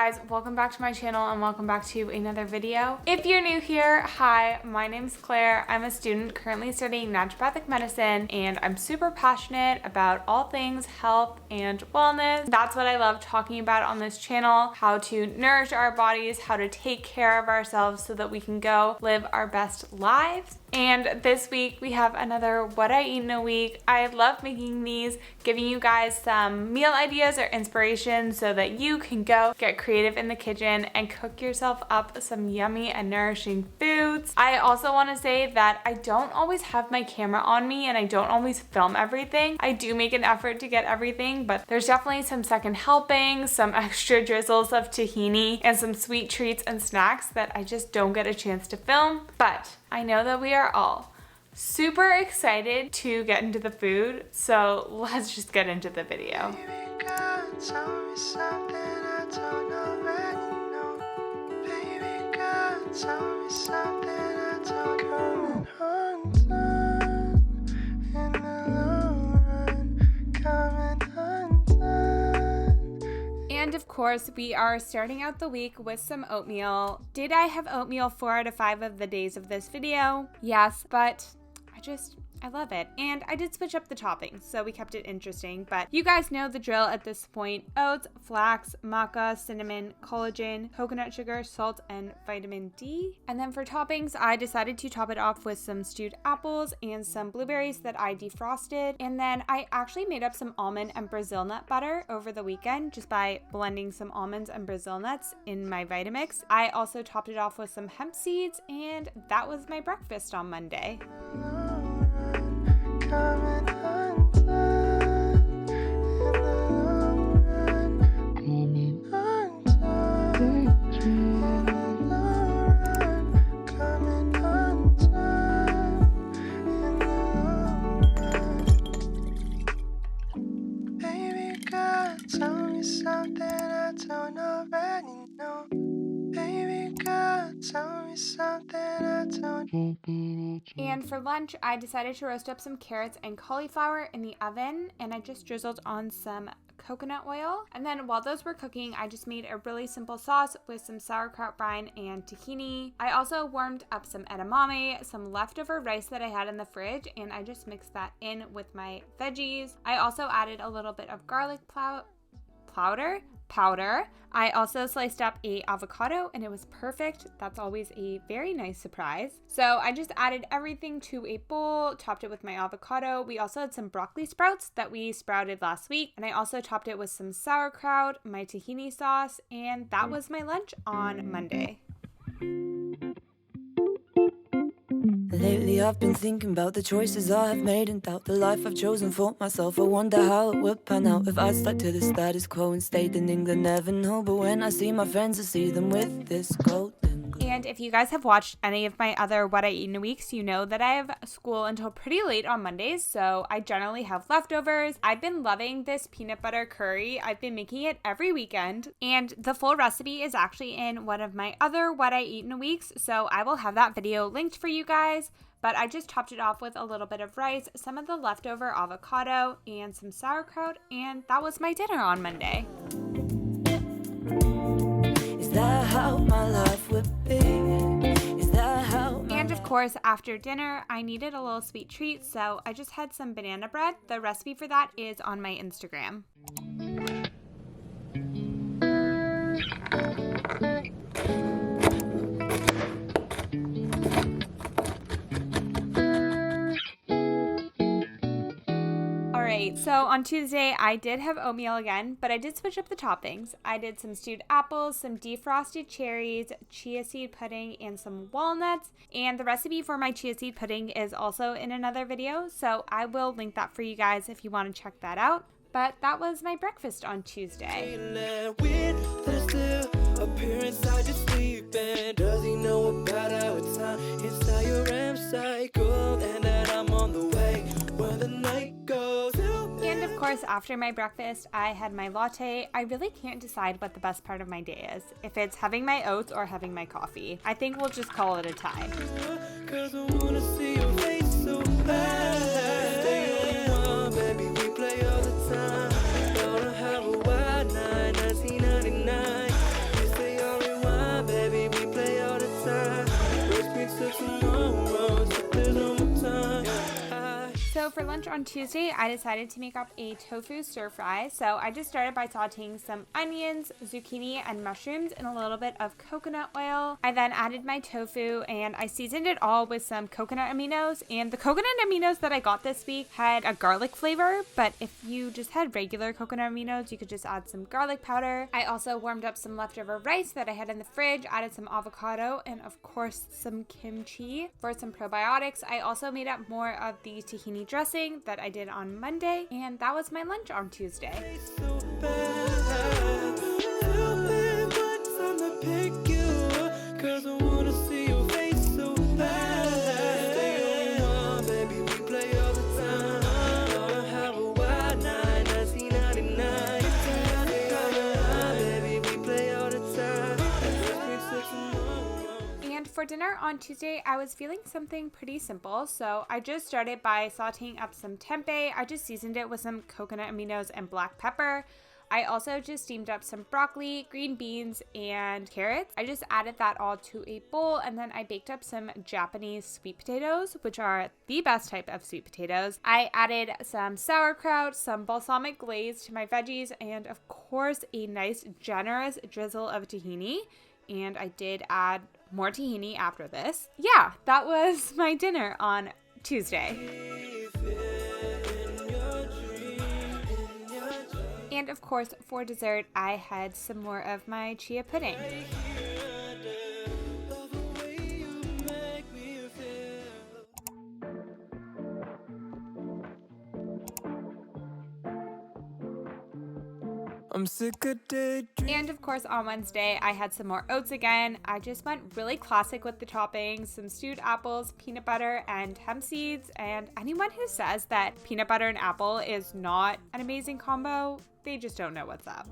guys, welcome back to my channel and welcome back to another video. If you're new here, hi, my name's Claire. I'm a student currently studying naturopathic medicine and I'm super passionate about all things health and wellness. That's what I love talking about on this channel, how to nourish our bodies, how to take care of ourselves so that we can go live our best lives. And this week we have another What I Eat in a Week. I love making these, giving you guys some meal ideas or inspiration so that you can go get creative in the kitchen and cook yourself up some yummy and nourishing foods. I also want to say that I don't always have my camera on me and I don't always film everything. I do make an effort to get everything, but there's definitely some second helpings, some extra drizzles of tahini, and some sweet treats and snacks that I just don't get a chance to film. But I know that we are all super excited to get into the food, so let's just get into the video. And of course, we are starting out the week with some oatmeal. Did I have oatmeal 4 out of 5 of the days of this video? Yes, but I love it. And I did switch up the toppings, so we kept it interesting. But you guys know the drill at this point. Oats, flax, maca, cinnamon, collagen, coconut sugar, salt, and vitamin D. And then for toppings, I decided to top it off with some stewed apples and some blueberries that I defrosted. And then I actually made up some almond and Brazil nut butter over the weekend just by blending some almonds and Brazil nuts in my Vitamix. I also topped it off with some hemp seeds, and that was my breakfast on Monday. And for lunch, I decided to roast up some carrots and cauliflower in the oven, and I just drizzled on some coconut oil. And then while those were cooking, I just made a really simple sauce with some sauerkraut brine and tahini. I also warmed up some edamame, some leftover rice that I had in the fridge, and I just mixed that in with my veggies. I also added a little bit of garlic powder. I also sliced up a avocado and it was perfect. That's always a very nice surprise. So I just added everything to a bowl, topped it with my avocado. We also had some broccoli sprouts that we sprouted last week, and I also topped it with some sauerkraut, my tahini sauce, and that was my lunch on Monday. Lately I've been thinking about the choices I have made and doubt the life I've chosen for myself. I wonder how it would pan out if I stuck to the status quo and stayed in England. Never know, but when I see my friends, I see them with this golden glow. And if you guys have watched any of my other What I Eat in a Weeks, you know that I have school until pretty late on Mondays, so I generally have leftovers. I've been loving this peanut butter curry. I've been making it every weekend, and the full recipe is actually in one of my other What I Eat in a Weeks, so I will have that video linked for you guys. But I just topped it off with a little bit of rice, some of the leftover avocado, and some sauerkraut, and that was my dinner on Monday. Is that how my life would be? Is that how my And of course, after dinner, I needed a little sweet treat, so I just had some banana bread. The recipe for that is on my Instagram. Alright, so on Tuesday, I did have oatmeal again, but I did switch up the toppings. I did some stewed apples, some defrosted cherries, chia seed pudding, and some walnuts. And the recipe for my chia seed pudding is also in another video, so I will link that for you guys if you want to check that out. But that was my breakfast on Tuesday. Does he know about our time? Inside your REM cycle, and that I'm on the way where the night goes. And of course, after my breakfast, I had my latte. I really can't decide what the best part of my day is, if it's having my oats or having my coffee. I think we'll just call it a tie. 'Cause I wanna see your face so bad. Stay on one, baby, we play all the time. Gonna have a wild night, 1999. for lunch on Tuesday, I decided to make up a tofu stir fry. So I just started by sauteing some onions, zucchini, and mushrooms in a little bit of coconut oil. I then added my tofu and I seasoned it all with some coconut aminos. And the coconut aminos that I got this week had a garlic flavor, but if you just had regular coconut aminos, you could just add some garlic powder. I also warmed up some leftover rice that I had in the fridge, added some avocado, and of course some kimchi for some probiotics. I also made up more of the tahini dressing that I did on Monday, and that was my lunch on Tuesday. For dinner on Tuesday, I was feeling something pretty simple, so I just started by sauteing up some tempeh. I just seasoned it with some coconut aminos and black pepper. I also just steamed up some broccoli, green beans, and carrots. I just added that all to a bowl, and then I baked up some Japanese sweet potatoes, which are the best type of sweet potatoes. I added some sauerkraut, some balsamic glaze to my veggies, and of course a nice generous drizzle of tahini. And I did add more tahini after this. Yeah, that was my dinner on Tuesday. And of course, for dessert, I had some more of my chia pudding. I'm sick of daydreaming. And of course on Wednesday I had some more oats again. I just went really classic with the toppings, some stewed apples, peanut butter, and hemp seeds. And anyone who says that peanut butter and apple is not an amazing combo, they just don't know what's up.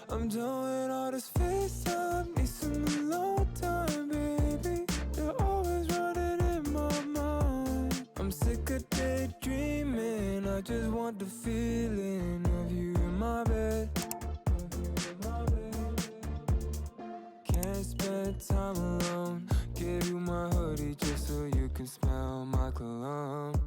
I'm doing all this face time, need some alone time, baby. You're always running in my mind. I'm sick of daydreaming, I just want the feeling of you in my bed. Can't spend time alone, give you my hoodie just so you can smell my cologne.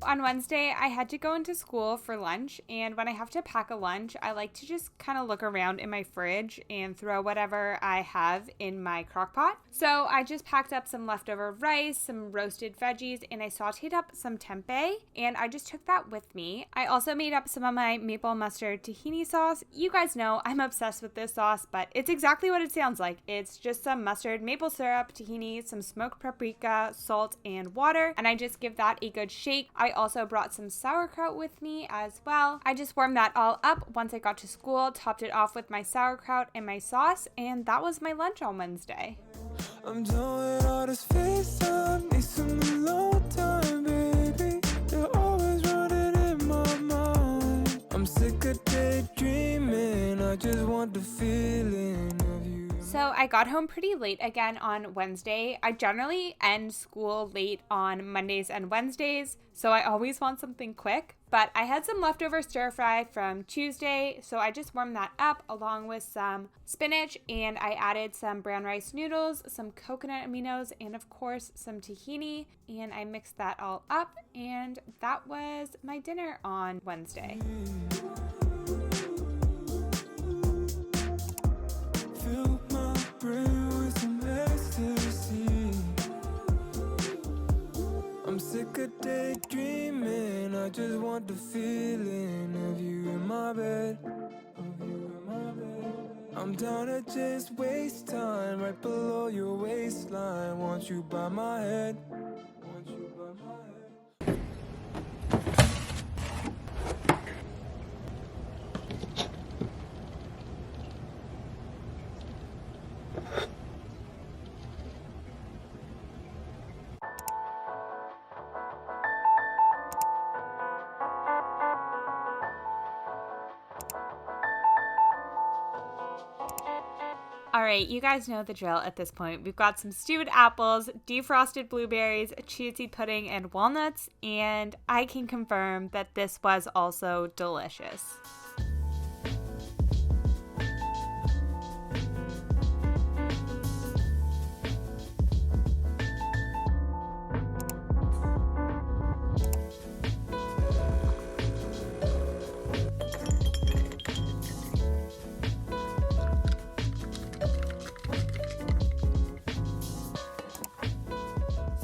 On Wednesday, I had to go into school for lunch, and when I have to pack a lunch, I like to just kind of look around in my fridge and throw whatever I have in my crock pot. So I just packed up some leftover rice, some roasted veggies, and I sauteed up some tempeh, and I just took that with me. I also made up some of my maple mustard tahini sauce. You guys know I'm obsessed with this sauce, but it's exactly what it sounds like. It's just some mustard, maple syrup, tahini, some smoked paprika, salt, and water, and I just give that a good shake. I also brought some sauerkraut with me as well. I just warmed that all up once I got to school, topped it off with my sauerkraut and my sauce, and that was my lunch on Wednesday. I'm doing all this face time, need some alone time, baby. You're always running in my mind. I'm sick of daydreaming, I just want the feeling of you. So I got home pretty late again on Wednesday. I generally end school late on Mondays and Wednesdays, so I always want something quick. But I had some leftover stir fry from Tuesday, so I just warmed that up along with some spinach, and I added some brown rice noodles, some coconut aminos, and of course some tahini, and I mixed that all up, and that was my dinner on Wednesday. I'm sick of daydreaming, I just want the feeling of you in my bed. I'm down to just waste time right below your waistline. Want you by my head. All right, you guys know the drill at this point. We've got some stewed apples, defrosted blueberries, chia seed pudding, and walnuts, and I can confirm that this was also delicious.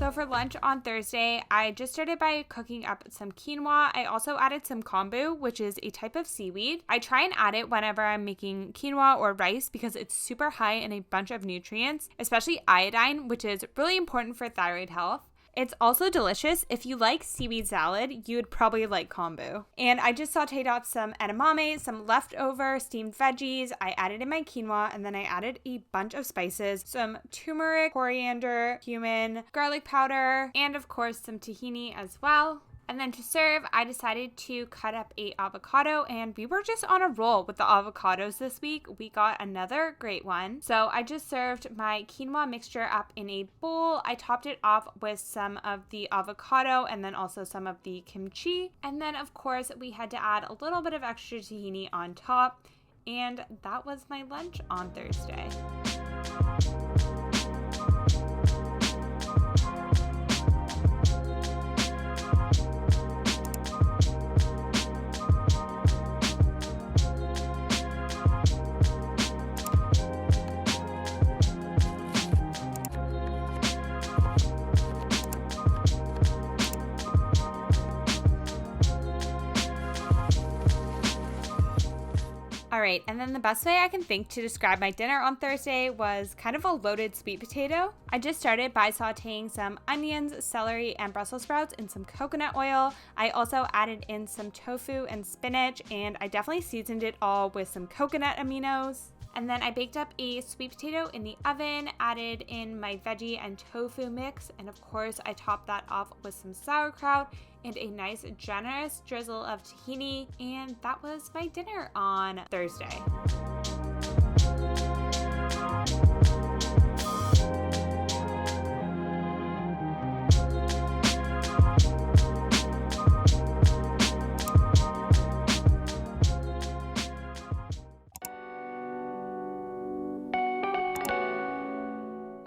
So for lunch on Thursday, I just started by cooking up some quinoa. I also added some kombu, which is a type of seaweed. I try and add it whenever I'm making quinoa or rice because it's super high in a bunch of nutrients, especially iodine, which is really important for thyroid health. It's also delicious. If you like seaweed salad, you would probably like kombu. And I just sauteed out some edamame, some leftover steamed veggies. I added in my quinoa, and then I added a bunch of spices, some turmeric, coriander, cumin, garlic powder, and of course some tahini as well. And then to serve, I decided to cut up an avocado, and we were just on a roll with the avocados this week. We got another great one. So I just served my quinoa mixture up in a bowl. I topped it off with some of the avocado and then also some of the kimchi. And then of course we had to add a little bit of extra tahini on top. And that was my lunch on Thursday. All right, and then the best way I can think to describe my dinner on Thursday was kind of a loaded sweet potato. I just started by sauteing some onions, celery, and Brussels sprouts in some coconut oil. I also added in some tofu and spinach, and I definitely seasoned it all with some coconut aminos. And then I baked up a sweet potato in the oven, added in my veggie and tofu mix, and of course I topped that off with some sauerkraut and a nice generous drizzle of tahini, and that was my dinner on Thursday.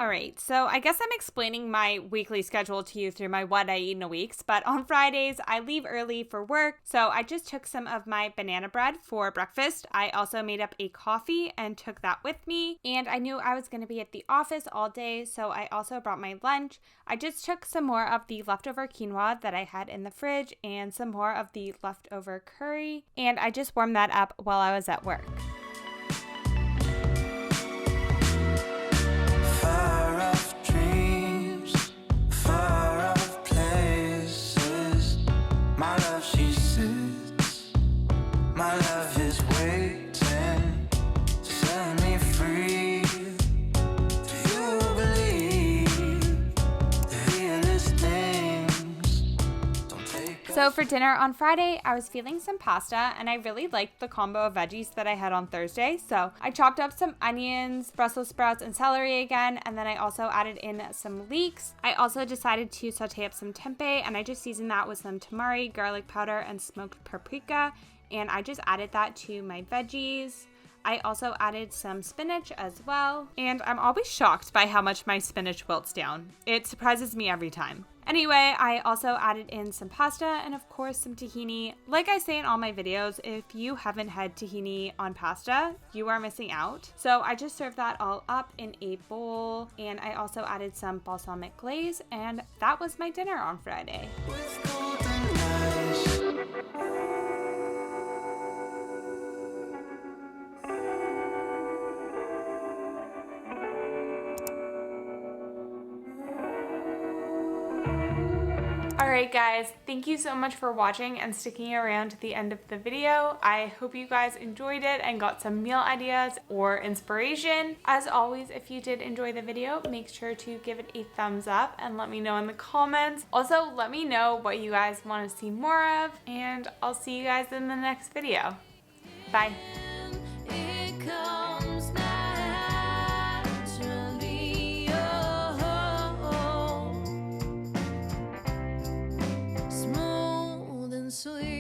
Alright, so I guess I'm explaining my weekly schedule to you through my what I eat in a week, but on Fridays I leave early for work, so I just took some of my banana bread for breakfast. I also made up a coffee and took that with me, and I knew I was going to be at the office all day, so I also brought my lunch. I just took some more of the leftover quinoa that I had in the fridge and some more of the leftover curry, and I just warmed that up while I was at work. My love is waiting to set me free. Do you believe the realest things don't take? So for dinner on Friday, I was feeling some pasta, and I really liked the combo of veggies that I had on Thursday. So I chopped up some onions, Brussels sprouts, and celery again, and then I also added in some leeks. I also decided to saute up some tempeh, and I just seasoned that with some tamari, garlic powder, and smoked paprika. And I just added that to my veggies. I also added some spinach as well. And I'm always shocked by how much my spinach wilts down. It surprises me every time. Anyway, I also added in some pasta and of course some tahini. Like I say in all my videos, if you haven't had tahini on pasta, you are missing out. So I just served that all up in a bowl, and I also added some balsamic glaze, and that was my dinner on Friday. Alright guys, thank you so much for watching and sticking around to the end of the video. I hope you guys enjoyed it and got some meal ideas or inspiration. As always, if you did enjoy the video, make sure to give it a thumbs up and let me know in the comments. Also, let me know what you guys want to see more of, and I'll see you guys in the next video. Bye. Sweet.